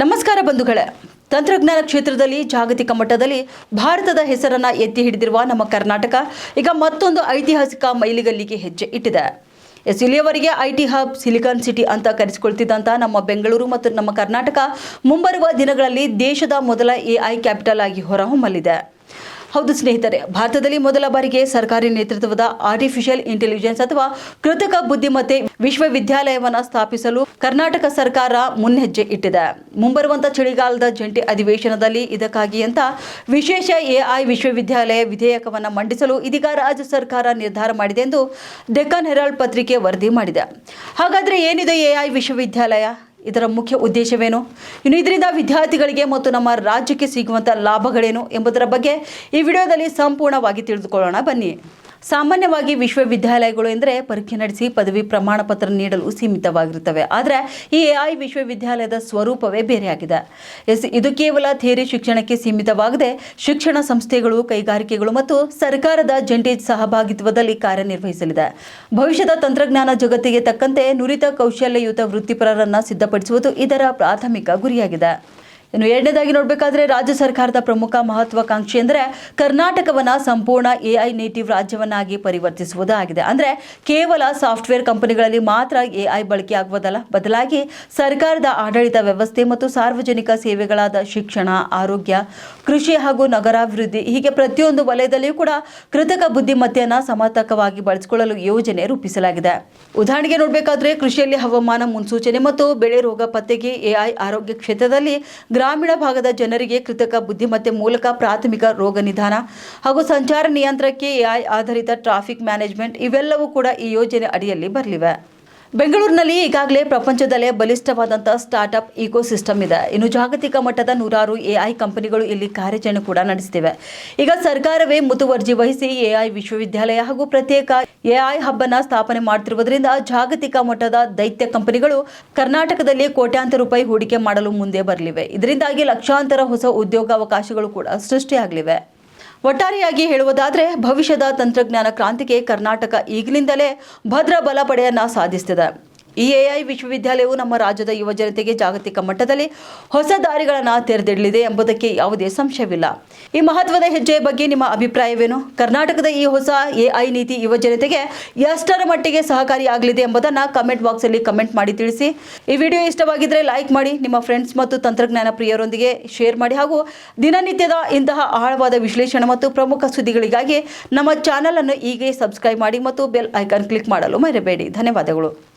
ನಮಸ್ಕಾರ ಬಂಧುಗಳೇ. ತಂತ್ರಜ್ಞಾನ ಕ್ಷೇತ್ರದಲ್ಲಿ ಜಾಗತಿಕ ಮಟ್ಟದಲ್ಲಿ ಭಾರತದ ಹೆಸರನ್ನು ಎತ್ತಿ ಹಿಡಿದಿರುವ ನಮ್ಮ ಕರ್ನಾಟಕ ಈಗ ಮತ್ತೊಂದು ಐತಿಹಾಸಿಕ ಮೈಲಿಗಲ್ಲಿಗೆ ಹೆಜ್ಜೆ ಇಟ್ಟಿದೆ. ಇಲ್ಲಿಯವರೆಗೆ ಐಟಿ ಹಬ್, ಸಿಲಿಕಾನ್ ಸಿಟಿ ಅಂತ ಕರೆಸಿಕೊಳ್ತಿದ್ದಂಥ ನಮ್ಮ ಬೆಂಗಳೂರು ಮತ್ತು ನಮ್ಮ ಕರ್ನಾಟಕ ಮುಂಬರುವ ದಿನಗಳಲ್ಲಿ ದೇಶದ ಮೊದಲ AI ಕ್ಯಾಪಿಟಲ್ ಆಗಿ ಹೊರಹೊಮ್ಮಲಿದೆ. ಹೌದು ಸ್ನೇಹಿತರೆ, ಭಾರತದಲ್ಲಿ ಮೊದಲ ಬಾರಿಗೆ ಸರ್ಕಾರಿ ನೇತೃತ್ವದ ಆರ್ಟಿಫಿಷಿಯಲ್ ಇಂಟೆಲಿಜೆನ್ಸ್ ಅಥವಾ ಕೃತಕ ಬುದ್ಧಿಮತ್ತೆ ವಿಶ್ವವಿದ್ಯಾಲಯವನ್ನು ಸ್ಥಾಪಿಸಲು ಕರ್ನಾಟಕ ಸರ್ಕಾರ ಮುನ್ನೆಜ್ಜೆ ಇಟ್ಟಿದೆ. ಮುಂಬರುವಂಥ ಚಳಿಗಾಲದ ಜಂಟಿ ಅಧಿವೇಶನದಲ್ಲಿ ಇದಕ್ಕಾಗಿ ಅಂತ ವಿಶೇಷ AI ವಿಶ್ವವಿದ್ಯಾಲಯ ವಿಧೇಯಕವನ್ನು ಮಂಡಿಸಲು ಇದೀಗ ರಾಜ್ಯ ಸರ್ಕಾರ ನಿರ್ಧಾರ ಮಾಡಿದೆ ಎಂದು ಡೆಕ್ಕನ್ ಹೆರಾಲ್ಡ್ ಪತ್ರಿಕೆ ವರದಿ ಮಾಡಿದೆ. ಹಾಗಾದರೆ ಏನಿದೆ AI ವಿಶ್ವವಿದ್ಯಾಲಯ? ಇದರ ಮುಖ್ಯ ಉದ್ದೇಶವೇನು? ಇನ್ನು ಇದರಿಂದ ವಿದ್ಯಾರ್ಥಿಗಳಿಗೆ ಮತ್ತು ನಮ್ಮ ರಾಜ್ಯಕ್ಕೆ ಸಿಗುವಂಥ ಲಾಭಗಳೇನು ಎಂಬುದರ ಬಗ್ಗೆ ಈ ವಿಡಿಯೋದಲ್ಲಿ ಸಂಪೂರ್ಣವಾಗಿ ತಿಳಿದುಕೊಳ್ಳೋಣ ಬನ್ನಿ. ಸಾಮಾನ್ಯವಾಗಿ ವಿಶ್ವವಿದ್ಯಾಲಯಗಳು ಎಂದರೆ ಪರೀಕ್ಷೆ ನಡೆಸಿ ಪದವಿ ಪ್ರಮಾಣ ಪತ್ರ ನೀಡಲು ಸೀಮಿತವಾಗಿರುತ್ತವೆ. ಆದರೆ ಈ AI ವಿಶ್ವವಿದ್ಯಾಲಯದ ಸ್ವರೂಪವೇ ಬೇರೆಯಾಗಿದೆ. ಇದು ಕೇವಲ ಥಿಯರಿ ಶಿಕ್ಷಣಕ್ಕೆ ಸೀಮಿತವಾಗದೆ ಶಿಕ್ಷಣ ಸಂಸ್ಥೆಗಳು, ಕೈಗಾರಿಕೆಗಳು ಮತ್ತು ಸರ್ಕಾರದ ಜಂಟಿ ಸಹಭಾಗಿತ್ವದಲ್ಲಿ ಕಾರ್ಯನಿರ್ವಹಿಸಲಿದೆ. ಭವಿಷ್ಯದ ತಂತ್ರಜ್ಞಾನ ಜಗತ್ತಿಗೆ ತಕ್ಕಂತೆ ನುರಿತ ಕೌಶಲ್ಯಯುತ ವೃತ್ತಿಪರರನ್ನು ಸಿದ್ಧಪಡಿಸುವುದು ಇದರ ಪ್ರಾಥಮಿಕ ಗುರಿಯಾಗಿದೆ. ಇನ್ನು ಎರಡನೇದಾಗಿ ನೋಡಬೇಕಾದ್ರೆ ರಾಜ್ಯ ಸರ್ಕಾರದ ಪ್ರಮುಖ ಮಹತ್ವಾಕಾಂಕ್ಷೆ ಅಂದರೆ ಕರ್ನಾಟಕವನ್ನು ಸಂಪೂರ್ಣ AI ನೇಟಿವ್ ರಾಜ್ಯವನ್ನಾಗಿ ಪರಿವರ್ತಿಸುವುದಾಗಿದೆ. ಅಂದರೆ ಕೇವಲ ಸಾಫ್ಟ್ವೇರ್ ಕಂಪನಿಗಳಲ್ಲಿ ಮಾತ್ರ AI ಬಳಕೆ ಆಗುವುದಲ್ಲ, ಬದಲಾಗಿ ಸರ್ಕಾರದ ಆಡಳಿತ ವ್ಯವಸ್ಥೆ ಮತ್ತು ಸಾರ್ವಜನಿಕ ಸೇವೆಗಳಾದ ಶಿಕ್ಷಣ, ಆರೋಗ್ಯ, ಕೃಷಿ ಹಾಗೂ ನಗರಾಭಿವೃದ್ಧಿ ಹೀಗೆ ಪ್ರತಿಯೊಂದು ವಲಯದಲ್ಲಿಯೂ ಕೂಡ ಕೃತಕ ಬುದ್ಧಿಮತ್ತೆಯನ್ನು ಸಮರ್ಥಕವಾಗಿ ಬಳಸಿಕೊಳ್ಳಲು ಯೋಜನೆ ರೂಪಿಸಲಾಗಿದೆ. ಉದಾಹರಣೆಗೆ ನೋಡಬೇಕಾದ್ರೆ ಕೃಷಿಯಲ್ಲಿ ಹವಾಮಾನ ಮುನ್ಸೂಚನೆ ಮತ್ತು ಬೆಳೆ ರೋಗ ಪತ್ತೆಗೆ AI, ಆರೋಗ್ಯ ಕ್ಷೇತ್ರದಲ್ಲಿ ಗ್ರಾಮೀಣ ಭಾಗದ ಜನರಿಗೆ ಕೃತಕ ಬುದ್ಧಿಮತ್ತೆ ಮೂಲಕ ಪ್ರಾಥಮಿಕ ರೋಗ ನಿದಾನ ಹಾಗೂ ಸಂಚಾರ ನಿಯಂತ್ರಣಕ್ಕೆ AI ಆಧಾರಿತ ಟ್ರಾಫಿಕ್ ಮ್ಯಾನೇಜ್ಮೆಂಟ್ ಇವೆಲ್ಲವೂ ಕೂಡ ಈ ಯೋಜನೆ ಅಡಿಯಲ್ಲಿ ಬರಲಿವೆ. ಬೆಂಗಳೂರಿನಲ್ಲಿ ಈಗಾಗಲೇ ಪ್ರಪಂಚದಲ್ಲೇ ಬಲಿಷ್ಠವಾದಂಥ ಸ್ಟಾರ್ಟ್ಅಪ್ ಇಕೋಸಿಸ್ಟಮ್ ಇದೆ. ಇನ್ನು ಜಾಗತಿಕ ಮಟ್ಟದ 100 AI ಕಂಪನಿಗಳು ಇಲ್ಲಿ ಕಾರ್ಯಾಚರಣೆ ಕೂಡ ನಡೆಸುತ್ತಿವೆ. ಈಗ ಸರ್ಕಾರವೇ ಮುತುವರ್ಜಿ ವಹಿಸಿ AI ವಿಶ್ವವಿದ್ಯಾಲಯ ಹಾಗೂ ಪ್ರತ್ಯೇಕ AI ಹಬ್ ಅನ್ನು ಸ್ಥಾಪನೆ ಮಾಡುತ್ತಿರುವುದರಿಂದ ಜಾಗತಿಕ ಮಟ್ಟದ ದೈತ್ಯ ಕಂಪನಿಗಳು ಕರ್ನಾಟಕದಲ್ಲಿ ಕೋಟ್ಯಾಂತರ ರೂಪಾಯಿ ಹೂಡಿಕೆ ಮಾಡಲು ಮುಂದೆ ಬರಲಿವೆ. ಇದರಿಂದಾಗಿ ಲಕ್ಷಾಂತರ ಹೊಸ ಉದ್ಯೋಗಾವಕಾಶಗಳು ಕೂಡ ಸೃಷ್ಟಿಯಾಗಲಿವೆ. ಒಟ್ಟಾರೆಯಾಗಿ ಹೇಳುವುದಾದರೆ ಭವಿಷ್ಯದ ತಂತ್ರಜ್ಞಾನ ಕ್ರಾಂತಿಗೆ ಕರ್ನಾಟಕ ಈಗಿನಿಂದಲೇ ಭದ್ರ ಬಲ ಪಡೆಯನ್ನು ಸಾಧಿಸುತ್ತಿದೆ. ಈ AI ವಿಶ್ವವಿದ್ಯಾಲಯವು ನಮ್ಮ ರಾಜ್ಯದ ಯುವ ಜನತೆಗೆ ಜಾಗತಿಕ ಮಟ್ಟದಲ್ಲಿ ಹೊಸ ದಾರಿಗಳನ್ನು ತೆರೆದಿಡಲಿದೆ ಎಂಬುದಕ್ಕೆ ಯಾವುದೇ ಸಂಶಯವಿಲ್ಲ. ಈ ಮಹತ್ವದ ಹೆಜ್ಜೆಯ ಬಗ್ಗೆ ನಿಮ್ಮ ಅಭಿಪ್ರಾಯವೇನು? ಕರ್ನಾಟಕದ ಈ ಹೊಸ AI ನೀತಿ ಯುವ ಜನತೆಗೆ ಎಷ್ಟರ ಮಟ್ಟಿಗೆ ಸಹಕಾರಿಯಾಗಲಿದೆ ಎಂಬುದನ್ನು ಕಮೆಂಟ್ ಬಾಕ್ಸಲ್ಲಿ ಕಮೆಂಟ್ ಮಾಡಿ ತಿಳಿಸಿ. ಈ ವಿಡಿಯೋ ಇಷ್ಟವಾಗಿದ್ದರೆ ಲೈಕ್ ಮಾಡಿ, ನಿಮ್ಮ ಫ್ರೆಂಡ್ಸ್ ಮತ್ತು ತಂತ್ರಜ್ಞಾನ ಪ್ರಿಯರೊಂದಿಗೆ ಶೇರ್ ಮಾಡಿ ಹಾಗೂ ದಿನನಿತ್ಯದ ಇಂತಹ ಆಳವಾದ ವಿಶ್ಲೇಷಣೆ ಮತ್ತು ಪ್ರಮುಖ ಸುದ್ದಿಗಳಿಗಾಗಿ ನಮ್ಮ ಚಾನಲ್ ಅನ್ನು ಈಗಲೇ ಸಬ್ಸ್ಕ್ರೈಬ್ ಮಾಡಿ ಮತ್ತು ಬೆಲ್ ಐಕಾನ್ ಕ್ಲಿಕ್ ಮಾಡಲು ಮರೆಯಬೇಡಿ. ಧನ್ಯವಾದಗಳು.